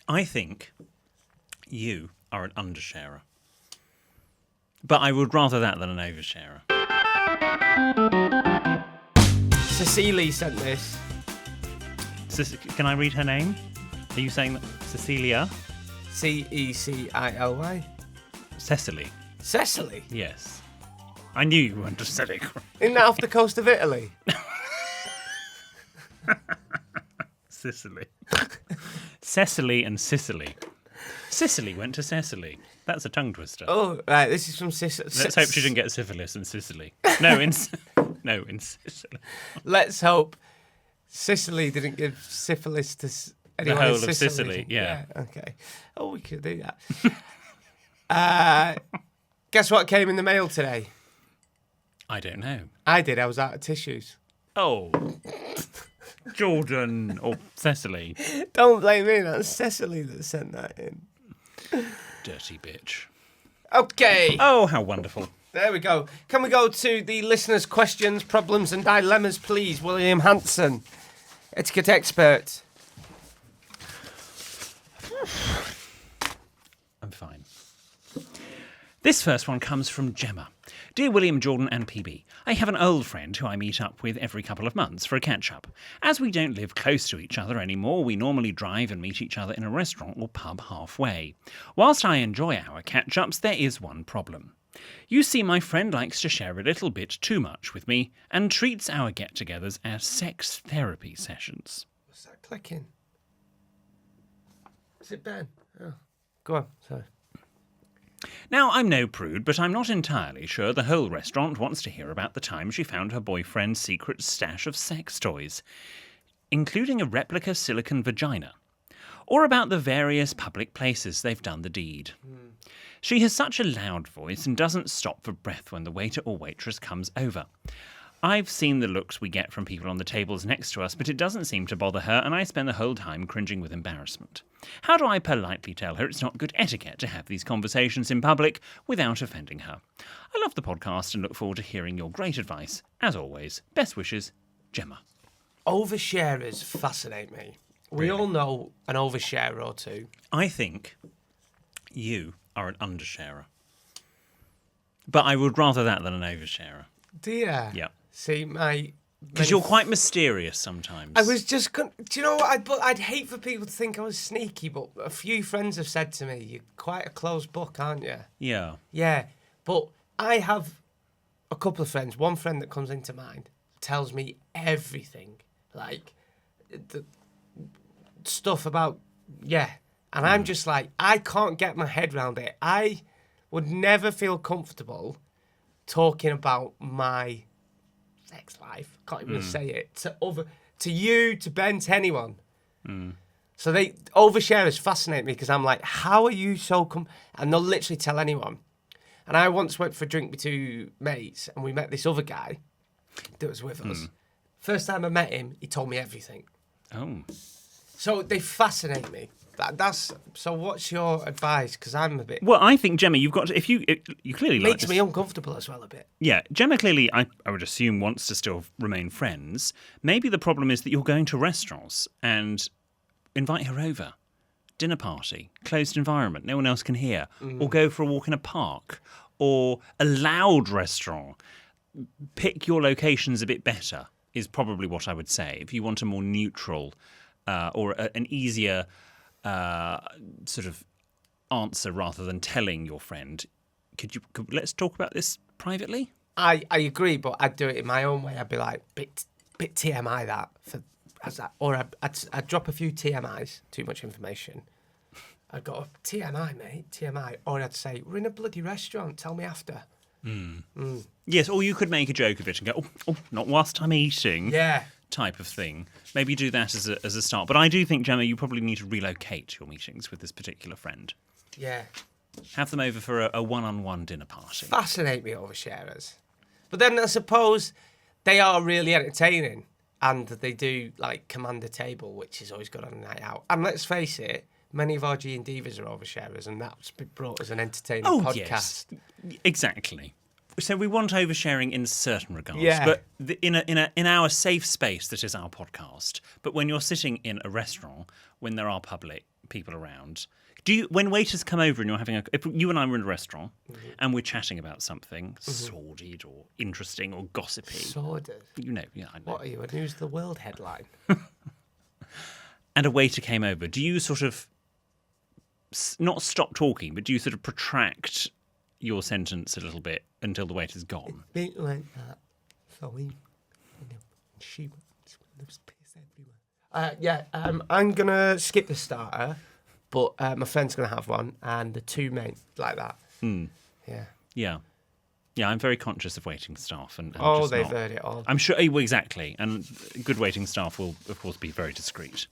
I think you are an undersharer. But I would rather that than an oversharer. Cecily sent this. Can I read her name? Are you saying that Cecilia? Cecily. Cecily. Cecily? Yes. I knew you wouldn't have said it. Isn't that off the coast of Italy? Sicily. Cecily and Sicily. Sicily went to Cecily. That's a tongue twister. Oh, right. This is from Sicily. Let's hope she didn't get syphilis in Sicily. No, in Sicily. Let's hope Sicily didn't give syphilis to anyone whole in of Sicily. Sicily, yeah. Okay. Oh, we could do that. Guess what came in the mail today? I don't know. I did. I was out of tissues. Oh. Jordan or Cecily. Don't blame me. That's Cecily that sent that in. Dirty bitch. Okay. Oh, how wonderful. There we go. Can we go to the listeners' questions, problems and dilemmas, please? William Hanson, etiquette expert. I'm fine. This first one comes from Gemma. Dear William, Jordan and PB, I have an old friend who I meet up with every couple of months for a catch-up. As we don't live close to each other anymore, we normally drive and meet each other in a restaurant or pub halfway. Whilst I enjoy our catch-ups, there is one problem. You see, my friend likes to share a little bit too much with me and treats our get-togethers as sex therapy sessions. What's that clicking? Is it Ben? Oh. Go on, sorry. Now, I'm no prude, but I'm not entirely sure the whole restaurant wants to hear about the time she found her boyfriend's secret stash of sex toys, including a replica silicone vagina, or about the various public places they've done the deed. She has such a loud voice and doesn't stop for breath when the waiter or waitress comes over. I've seen the looks we get from people on the tables next to us, but it doesn't seem to bother her, and I spend the whole time cringing with embarrassment. How do I politely tell her it's not good etiquette to have these conversations in public without offending her? I love the podcast and look forward to hearing your great advice. As always, best wishes, Gemma. Oversharers fascinate me. We all know an oversharer or two. I think you are an undersharer. But I would rather that than an oversharer. Do you? Yeah. See, Because you're quite mysterious sometimes. I was just... Do you know what? I'd hate for people to think I was sneaky, but a few friends have said to me, you're quite a closed book, aren't you? Yeah. Yeah, but I have a couple of friends. One friend that comes into mind tells me everything. Like, the stuff about... Yeah. And I'm just like, I can't get my head around it. I would never feel comfortable talking about my sex life. Can't even say it to you, to Ben, to anyone. So they oversharers fascinate me because I'm like, how are you so and they'll literally tell anyone. And I once went for a drink with two mates, and we met this other guy that was with us. First time I met him, he told me everything. Oh. So they fascinate me. So what's your advice? Because I'm a bit... Well, I think, Gemma, you've got to... You clearly like Makes this. me uncomfortable as well a bit. Yeah, Gemma clearly, I would assume, wants to still remain friends. Maybe the problem is that you're going to restaurants and invite her over. Dinner party, closed environment, no one else can hear. Or go for a walk in a park. Or a loud restaurant. Pick your locations a bit better is probably what I would say. If you want a more neutral or an easier... sort of answer rather than telling your friend. Let's talk about this privately? I agree, but I'd do it in my own way. I'd be like, bit TMI that. Or I'd drop a few TMIs, too much information. I'd go, TMI, mate, TMI. Or I'd say, we're in a bloody restaurant, tell me after. Yes, or you could make a joke of it and go, oh, not whilst I'm eating. Yeah. Type of thing. Maybe do that as a start. But I do think, Gemma, you probably need to relocate your meetings with this particular friend. Yeah. Have them over for a one-on-one dinner party. Fascinate me, oversharers. But then I suppose they are really entertaining, and they do like command a table, which is always good on a night out. And let's face it, many of our G and Divas are oversharers, and that's been brought as an entertaining podcast. Yes, exactly. So we want oversharing in certain regards, Yeah. but in our safe space that is our podcast. But when you're sitting in a restaurant, when there are public people around. Do you, when waiters come over and you're having if you and I were in a restaurant and we're chatting about something sordid or interesting or gossipy, Sordid. you know, yeah, I know. What are you, a News of the World headline? And a waiter came over, do you sort of not stop talking, but do you sort of protract your sentence a little bit until the waiter's gone? Bit like that. So we, she there's piss everywhere. I'm gonna skip the starter, but my friend's gonna have one, and the two main like that. Yeah. Yeah, I'm very conscious of waiting staff, and Oh, they've heard it all. I'm sure, well, exactly, and good waiting staff will, of course, be very discreet.